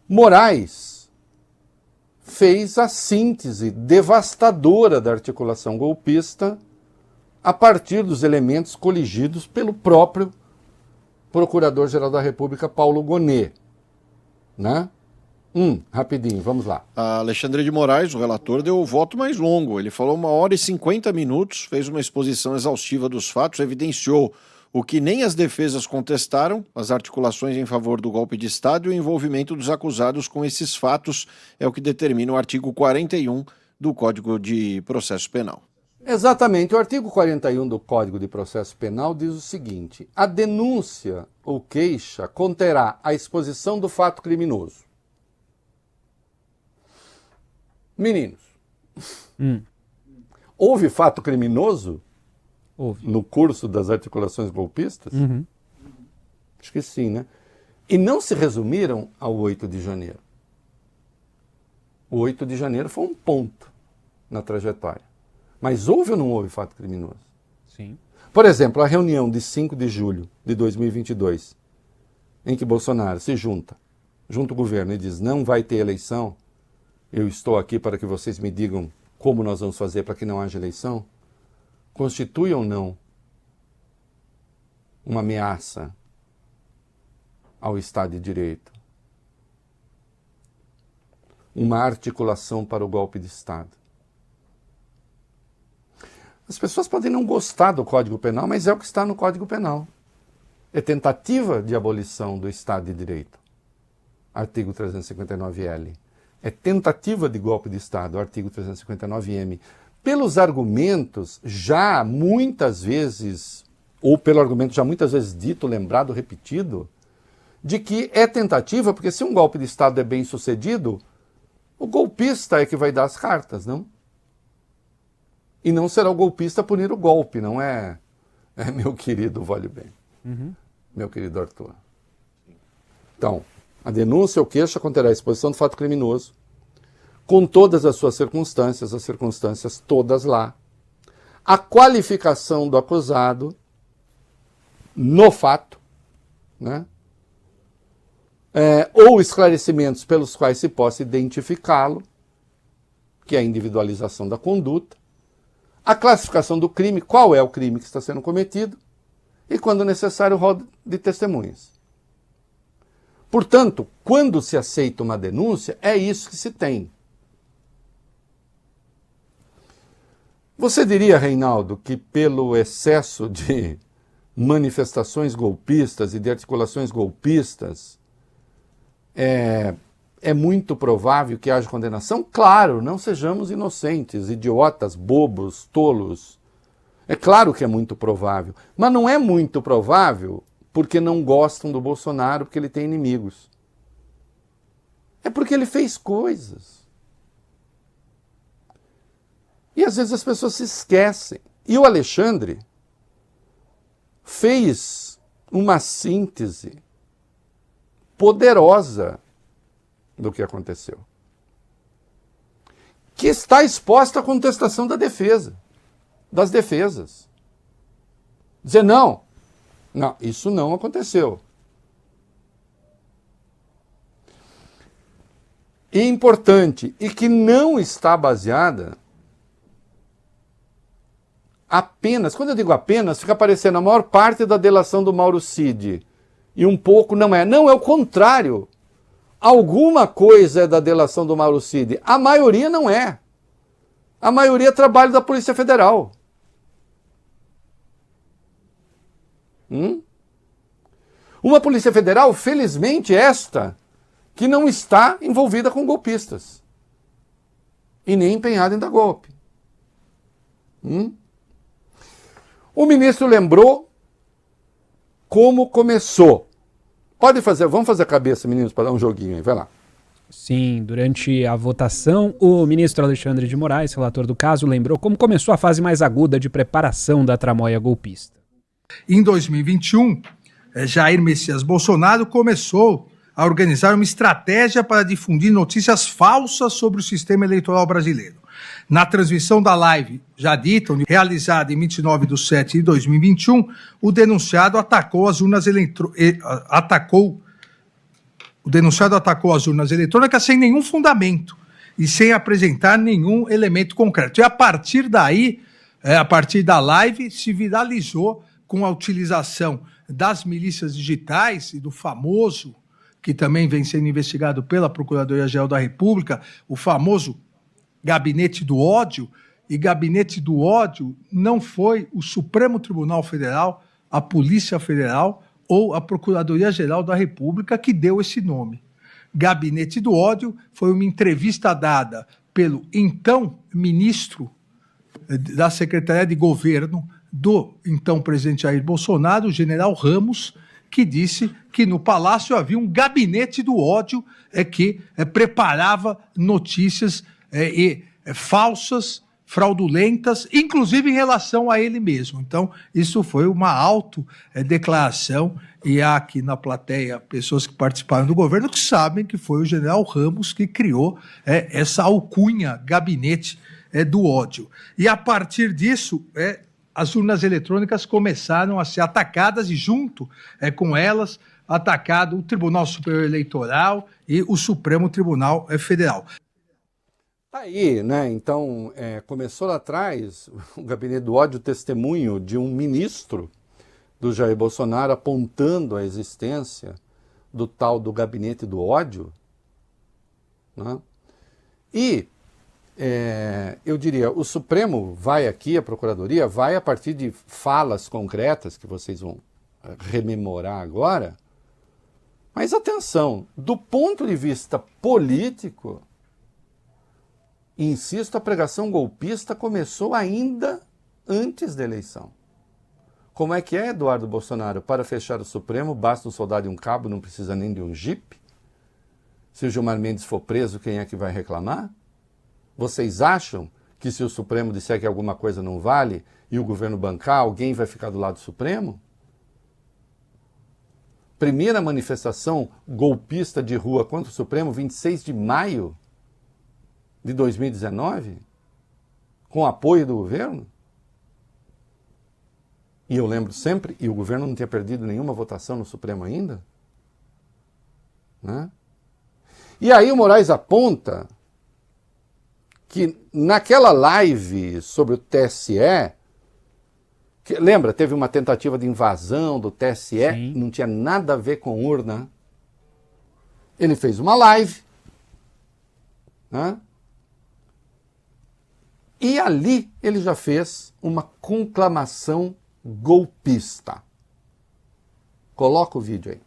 Moraes fez a síntese devastadora da articulação golpista a partir dos elementos coligidos pelo próprio Procurador-Geral da República, Paulo Gonet, né? Rapidinho, vamos lá. Alexandre de Moraes, o relator, deu o voto mais longo. Ele falou 1h50, fez uma exposição exaustiva dos fatos, evidenciou o que nem as defesas contestaram, as articulações em favor do golpe de Estado e o envolvimento dos acusados com esses fatos, é o que determina o artigo 41 do Código de Processo Penal. Exatamente, o artigo 41 do Código de Processo Penal diz o seguinte: a denúncia ou queixa conterá a exposição do fato criminoso. Meninos, houve fato criminoso no curso das articulações golpistas? Acho que sim, né? E não se resumiram ao 8 de janeiro. O 8 de janeiro foi um ponto na trajetória. Mas houve ou não houve fato criminoso? Sim. Por exemplo, a reunião de 5 de julho de 2022, em que Bolsonaro se junta o governo e diz: não vai ter eleição, eu estou aqui para que vocês me digam como nós vamos fazer para que não haja eleição, constitui ou não uma ameaça ao Estado de Direito? Uma articulação para o golpe de Estado? As pessoas podem não gostar do Código Penal, mas é o que está no Código Penal. É tentativa de abolição do Estado de Direito, artigo 359-L. É tentativa de golpe de Estado, artigo 359-M. Pelos argumentos já muitas vezes, ou pelo argumento já muitas vezes dito, lembrado, repetido, de que é tentativa, porque se um golpe de Estado é bem sucedido, o golpista é que vai dar as cartas, não? E não será o golpista a punir o golpe, não é, meu querido Vale Bem, meu querido Arthur. Então, a denúncia ou queixa conterá a exposição do fato criminoso, com todas as suas circunstâncias, as circunstâncias todas lá, a qualificação do acusado no fato, né? Ou esclarecimentos pelos quais se possa identificá-lo, que é a individualização da conduta, a classificação do crime, qual é o crime que está sendo cometido, e, quando necessário, o rol de testemunhas. Portanto, quando se aceita uma denúncia, é isso que se tem. Você diria, Reinaldo, que pelo excesso de manifestações golpistas e de articulações golpistas, é muito provável que haja condenação? Claro, não sejamos inocentes, idiotas, bobos, tolos. É claro que é muito provável, mas não é muito provável porque não gostam do Bolsonaro, porque ele tem inimigos. É porque ele fez coisas. E às vezes as pessoas se esquecem. E o Alexandre fez uma síntese poderosa do que aconteceu, que está exposta à contestação da defesa, das defesas. Dizer não, isso não aconteceu. E importante, e que não está baseada apenas, quando eu digo apenas, fica parecendo a maior parte da delação do Mauro Cid, e um pouco não é. Não, é o contrário. Alguma coisa é da delação do Mauro Cid. A maioria não é. A maioria é trabalho da Polícia Federal. Uma Polícia Federal, felizmente esta, que não está envolvida com golpistas. E nem empenhada em dar golpe. O ministro lembrou como começou. Vamos fazer a cabeça, meninos, para dar um joguinho aí, vai lá. Sim, durante a votação, o ministro Alexandre de Moraes, relator do caso, lembrou como começou a fase mais aguda de preparação da tramóia golpista. Em 2021, Jair Messias Bolsonaro começou a organizar uma estratégia para difundir notícias falsas sobre o sistema eleitoral brasileiro. Na transmissão da live já dita, realizada em 29/7/2021, o denunciado atacou as urnas O denunciado atacou as urnas eletrônicas sem nenhum fundamento e sem apresentar nenhum elemento concreto. E a partir daí, a partir da live, se viralizou com a utilização das milícias digitais e do famoso, que também vem sendo investigado pela Procuradoria-Geral da República, o famoso Gabinete do Ódio. E Gabinete do Ódio não foi o Supremo Tribunal Federal, a Polícia Federal ou a Procuradoria-Geral da República que deu esse nome. Gabinete do Ódio foi uma entrevista dada pelo então ministro da Secretaria de Governo do então presidente Jair Bolsonaro, o general Ramos, que disse que no Palácio havia um gabinete do ódio que preparava notícias falsas, fraudulentas, inclusive em relação a ele mesmo. Então, isso foi uma autodeclaração, e há aqui na plateia pessoas que participaram do governo que sabem que foi o general Ramos que criou essa alcunha, gabinete do ódio. E a partir disso, as urnas eletrônicas começaram a ser atacadas e junto com elas, atacado o Tribunal Superior Eleitoral e o Supremo Tribunal Federal. Aí, né? Então, começou lá atrás o Gabinete do Ódio, testemunho de um ministro do Jair Bolsonaro apontando a existência do tal do Gabinete do Ódio, né? E eu diria, o Supremo vai aqui, a Procuradoria vai a partir de falas concretas que vocês vão rememorar agora, mas atenção, do ponto de vista político, insisto, a pregação golpista começou ainda antes da eleição. Como é que é, Eduardo Bolsonaro? Para fechar o Supremo, basta um soldado e um cabo, não precisa nem de um jipe? Se o Gilmar Mendes for preso, quem é que vai reclamar? Vocês acham que se o Supremo disser que alguma coisa não vale e o governo bancar, alguém vai ficar do lado do Supremo? Primeira manifestação golpista de rua contra o Supremo, 26 de maio de 2019, com apoio do governo. E eu lembro sempre, e o governo não tinha perdido nenhuma votação no Supremo ainda, né? E aí o Moraes aponta que naquela live sobre o TSE, lembra, teve uma tentativa de invasão do TSE, Sim. Não tinha nada a ver com urna. Ele fez uma live, né? E ali ele já fez uma conclamação golpista. Coloca o vídeo aí.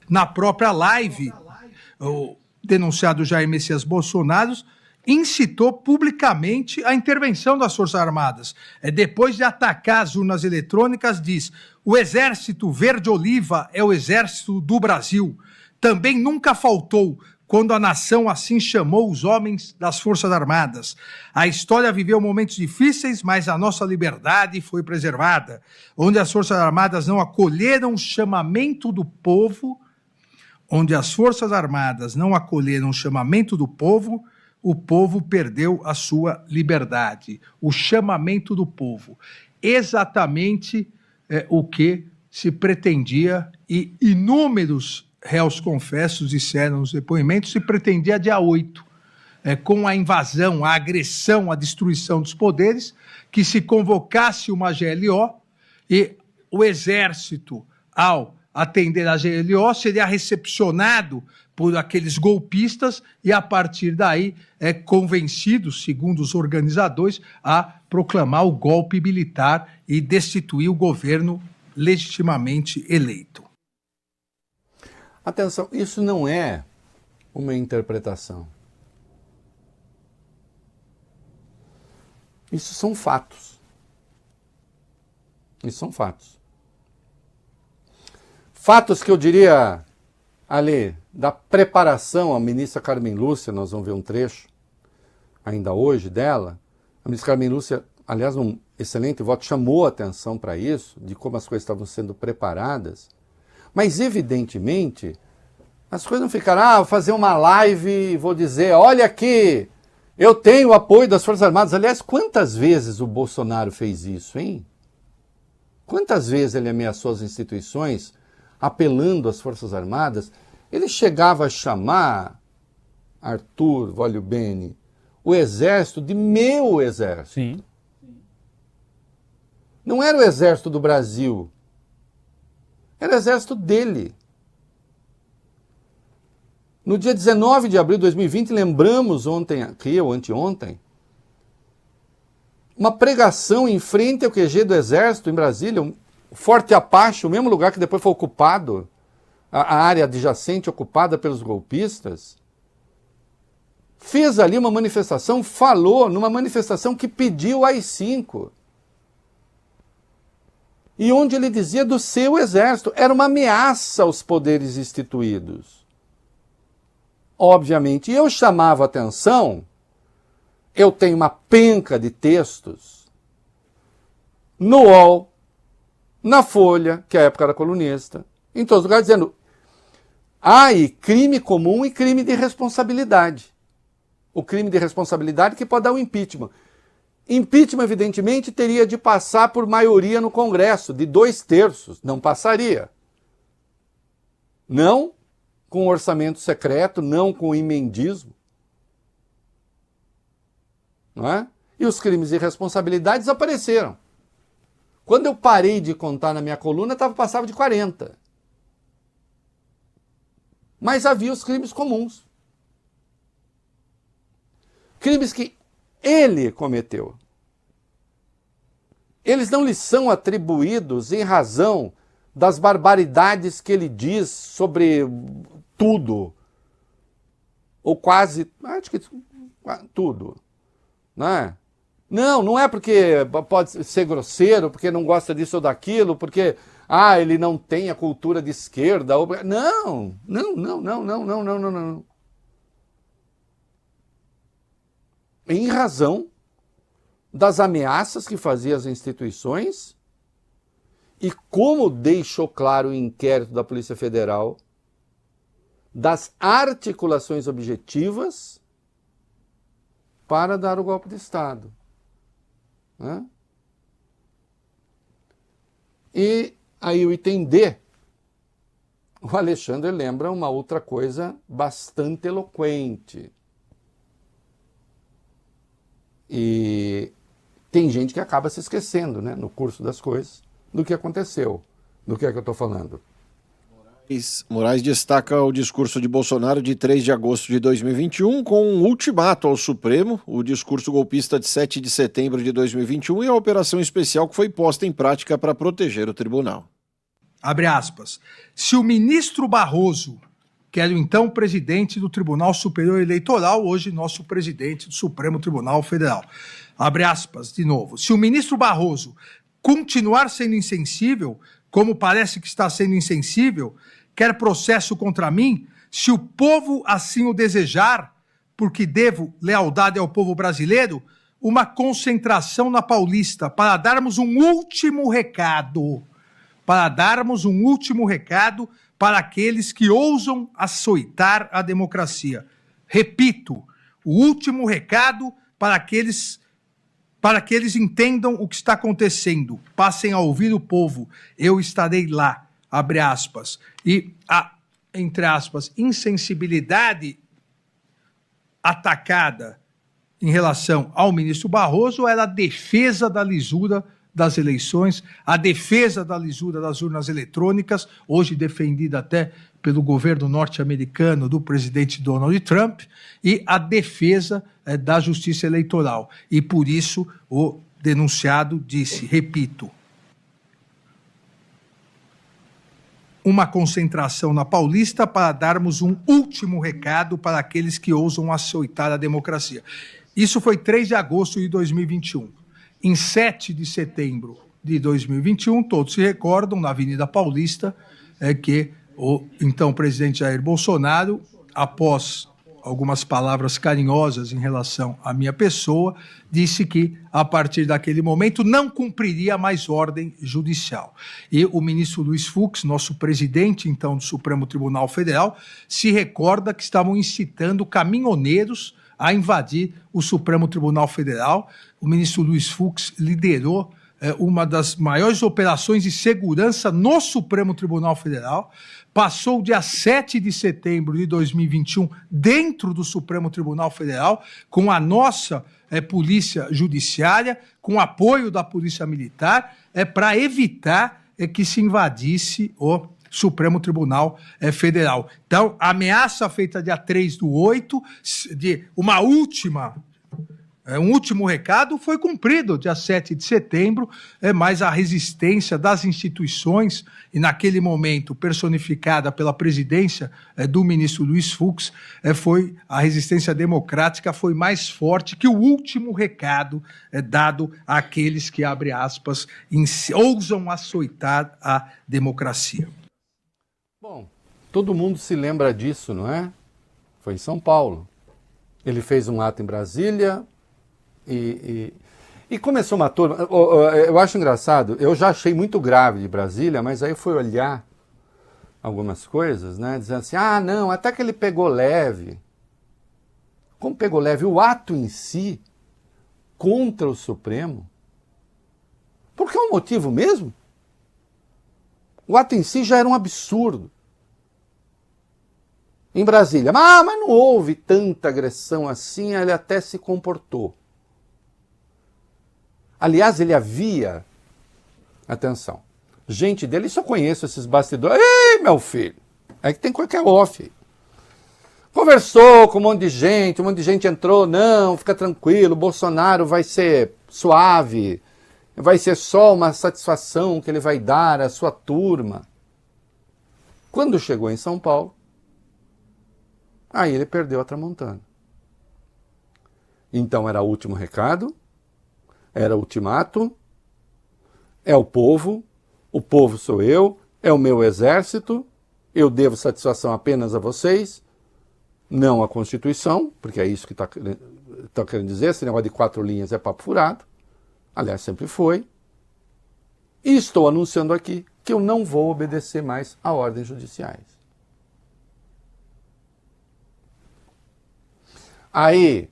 Na própria live, o denunciado Jair Messias Bolsonaro incitou publicamente a intervenção das Forças Armadas. Depois de atacar as urnas eletrônicas, diz: o Exército Verde-Oliva é o Exército do Brasil. Também nunca faltou, quando a nação assim chamou os homens das Forças Armadas. A história viveu momentos difíceis, mas a nossa liberdade foi preservada. Onde as Forças Armadas não acolheram o chamamento do povo, o povo perdeu a sua liberdade. O chamamento do povo. Exatamente o que se pretendia, e inúmeros réus confessos disseram nos depoimentos, se pretendia dia 8, com a invasão, a agressão, a destruição dos poderes, que se convocasse uma GLO e o Exército, ao atender a GLO, seria recepcionado por aqueles golpistas e, a partir daí, convencidos, segundo os organizadores, a proclamar o golpe militar e destituir o governo legitimamente eleito. Atenção, isso não é uma interpretação. Isso são fatos. Isso são fatos. Fatos que eu diria, ali, da preparação, a ministra Carmen Lúcia, nós vamos ver um trecho ainda hoje dela. A ministra Carmen Lúcia, aliás, um excelente voto, chamou a atenção para isso, de como as coisas estavam sendo preparadas. Mas, evidentemente, as coisas não ficaram, vou fazer uma live e vou dizer, olha aqui, eu tenho o apoio das Forças Armadas. Aliás, quantas vezes o Bolsonaro fez isso, hein? Quantas vezes ele ameaçou as instituições, apelando às Forças Armadas? Ele chegava a chamar, Arthur Voglio Bene, o exército de meu exército. Sim. Não era o exército do Brasil, era o exército dele. No dia 19 de abril de 2020, lembramos ontem aqui, ou anteontem, uma pregação em frente ao QG do Exército em Brasília, o Forte Apache, o mesmo lugar que depois foi ocupado, a área adjacente ocupada pelos golpistas, fez ali uma manifestação, falou numa manifestação que pediu o AI-5. E onde ele dizia do seu exército, era uma ameaça aos poderes instituídos. Obviamente, eu chamava atenção, eu tenho uma penca de textos no UOL, na Folha, que é a época era colunista, em todos os lugares, dizendo crime comum e crime de responsabilidade. O crime de responsabilidade que pode dar o impeachment. Impeachment, evidentemente, teria de passar por maioria no Congresso, de 2/3, não passaria. Não com orçamento secreto, não com emendismo. Não é? E os crimes de responsabilidade desapareceram. Quando eu parei de contar na minha coluna, passava de 40. Mas havia os crimes comuns. Crimes que ele cometeu. Eles não lhe são atribuídos em razão das barbaridades que ele diz sobre tudo. Ou quase, acho que tudo. Não é? Não é porque pode ser grosseiro, porque não gosta disso ou daquilo, porque ele não tem a cultura de esquerda. Não. Em razão das ameaças que fazia às instituições e como deixou claro o inquérito da Polícia Federal das articulações objetivas para dar o golpe de Estado. Né? E aí o item D, o Alexandre lembra uma outra coisa bastante eloquente. E tem gente que acaba se esquecendo, né, no curso das coisas, do que aconteceu, do que é que eu estou falando. Moraes destaca o discurso de Bolsonaro de 3 de agosto de 2021 com um ultimato ao Supremo, o discurso golpista de 7 de setembro de 2021 e a operação especial que foi posta em prática para proteger o tribunal. Abre aspas. Se o ministro Barroso, que era o então presidente do Tribunal Superior Eleitoral, hoje nosso presidente do Supremo Tribunal Federal, abre aspas de novo, se o ministro Barroso continuar sendo insensível, como parece que está sendo insensível, quer processo contra mim, se o povo assim o desejar, porque devo lealdade ao povo brasileiro, uma concentração na Paulista para darmos um último recado, para aqueles que ousam açoitar a democracia. Repito, o último recado para que eles entendam o que está acontecendo. Passem a ouvir o povo. Eu estarei lá. Abre aspas. E a, entre aspas, insensibilidade atacada em relação ao ministro Barroso era a defesa da lisura das eleições, a defesa da lisura das urnas eletrônicas, hoje defendida até pelo governo norte-americano do presidente Donald Trump, e a defesa da justiça eleitoral. E por isso o denunciado disse, repito, uma concentração na Paulista para darmos um último recado para aqueles que ousam açoitar a democracia. Isso foi 3 de agosto de 2021. Em 7 de setembro de 2021, todos se recordam, na Avenida Paulista, que o então presidente Jair Bolsonaro, após algumas palavras carinhosas em relação à minha pessoa, disse que, a partir daquele momento, não cumpriria mais ordem judicial. E o ministro Luiz Fux, nosso presidente, então, do Supremo Tribunal Federal, se recorda que estavam incitando caminhoneiros a invadir o Supremo Tribunal Federal. O ministro Luiz Fux liderou uma das maiores operações de segurança no Supremo Tribunal Federal. Passou o dia 7 de setembro de 2021 dentro do Supremo Tribunal Federal, com a nossa Polícia Judiciária, com apoio da Polícia Militar, para evitar que se invadisse o Supremo Tribunal Federal. Então, a ameaça feita dia 3/8, de uma última... um último recado foi cumprido, dia 7 de setembro, mas a resistência das instituições, e naquele momento personificada pela presidência do ministro Luiz Fux, a resistência democrática foi mais forte que o último recado dado àqueles que, abre aspas, ousam açoitar a democracia. Bom, todo mundo se lembra disso, não é? Foi em São Paulo. Ele fez um ato em Brasília, e começou uma turma. Eu acho engraçado, eu já achei muito grave de Brasília, mas aí eu fui olhar algumas coisas, né, dizendo assim, não, até que ele pegou leve. Como pegou leve? O ato em si, contra o Supremo, porque é um motivo mesmo? O ato em si já era um absurdo. Em Brasília, mas não houve tanta agressão assim, ele até se comportou. Aliás, ele havia, atenção, gente dele, só conheço esses bastidores. Ei, meu filho, é que tem coisa que é off. Conversou com um monte de gente entrou, não, fica tranquilo, Bolsonaro vai ser suave, vai ser só uma satisfação que ele vai dar à sua turma. Quando chegou em São Paulo, aí ele perdeu a tramontana. Então era o último recado, era ultimato, é o povo sou eu, é o meu exército, eu devo satisfação apenas a vocês, não à Constituição, porque é isso que está querendo dizer, esse negócio de 4 linhas é papo furado, aliás, sempre foi, e estou anunciando aqui que eu não vou obedecer mais a ordens judiciais. Aí,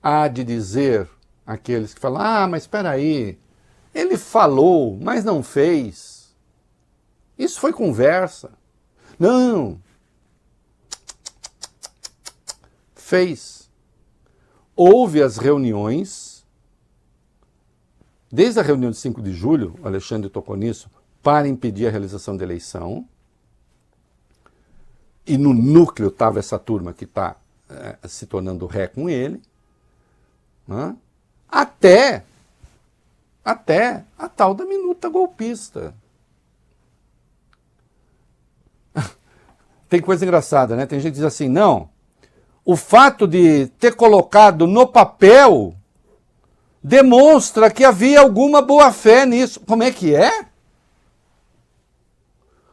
há de dizer aqueles que falam, mas espera aí, ele falou, mas não fez. Isso foi conversa. Não. Fez. Houve as reuniões, desde a reunião de 5 de julho, o Alexandre tocou nisso, para impedir a realização da eleição. E no núcleo estava essa turma que está se tornando ré com ele, né? Até a tal da minuta golpista. Tem coisa engraçada, né? Tem gente que diz assim, não, o fato de ter colocado no papel demonstra que havia alguma boa-fé nisso. Como é que é?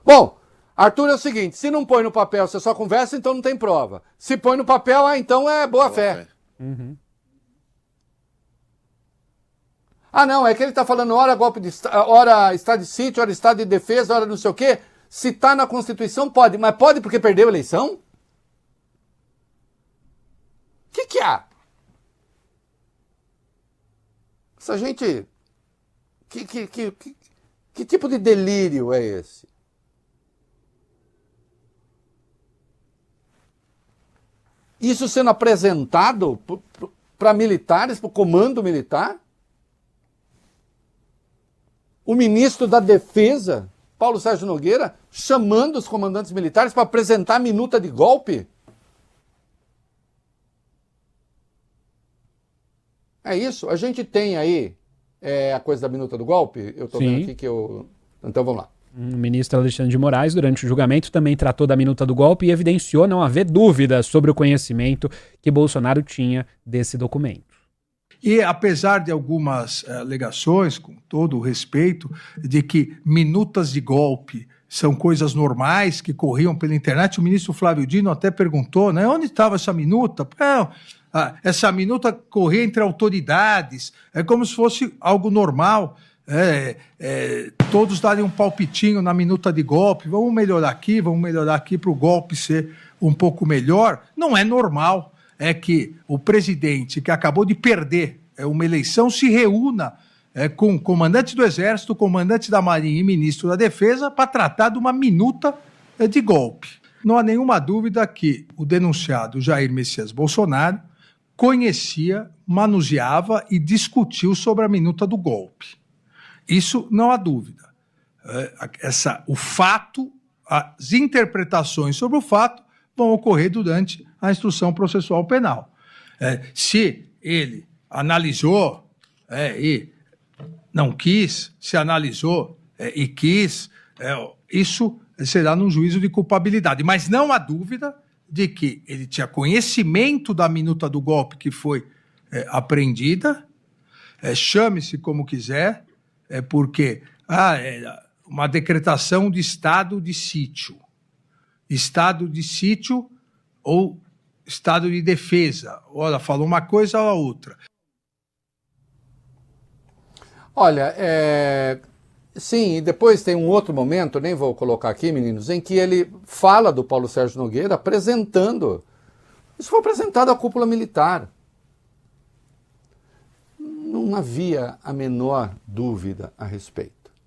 Bom, Arthur, é o seguinte, se não põe no papel, você só conversa, então não tem prova. Se põe no papel, então é boa-fé. Uhum. Não, é que ele está falando hora golpe de hora estado de sítio, hora estado de defesa, hora não sei o quê. Se está na Constituição, pode. Mas pode porque perdeu a eleição? O que há? Essa gente... Que tipo de delírio é esse? Isso sendo apresentado para militares, para o comando militar? O ministro da Defesa, Paulo Sérgio Nogueira, chamando os comandantes militares para apresentar a minuta de golpe? É isso? A gente tem aí a coisa da minuta do golpe? Eu estou vendo aqui que eu... Então vamos lá. O ministro Alexandre de Moraes, durante o julgamento, também tratou da minuta do golpe e evidenciou não haver dúvidas sobre o conhecimento que Bolsonaro tinha desse documento. E apesar de algumas alegações, com todo o respeito, de que minutas de golpe são coisas normais que corriam pela internet, o ministro Flávio Dino até perguntou, né, onde estava essa minuta? Essa minuta corria entre autoridades, é como se fosse algo normal. Todos darem um palpitinho na minuta de golpe, vamos melhorar aqui para o golpe ser um pouco melhor. Não é normal. É que o presidente, que acabou de perder uma eleição, se reúna com o comandante do Exército, o comandante da Marinha e ministro da Defesa para tratar de uma minuta de golpe. Não há nenhuma dúvida que o denunciado Jair Messias Bolsonaro conhecia, manuseava e discutiu sobre a minuta do golpe. Isso não há dúvida. O fato, as interpretações sobre o fato vão ocorrer durante a instrução processual penal. Se ele analisou e não quis, se analisou e quis, isso será num juízo de culpabilidade. Mas não há dúvida de que ele tinha conhecimento da minuta do golpe que foi apreendida, chame-se como quiser, porque uma decretação de estado de sítio. Estado de sítio ou estado de defesa. Ora, falou uma coisa ou a outra. Olha, sim, e depois tem um outro momento, nem vou colocar aqui, meninos, em que ele fala do Paulo Sérgio Nogueira apresentando. Isso foi apresentado à cúpula militar. Não havia a menor dúvida a respeito.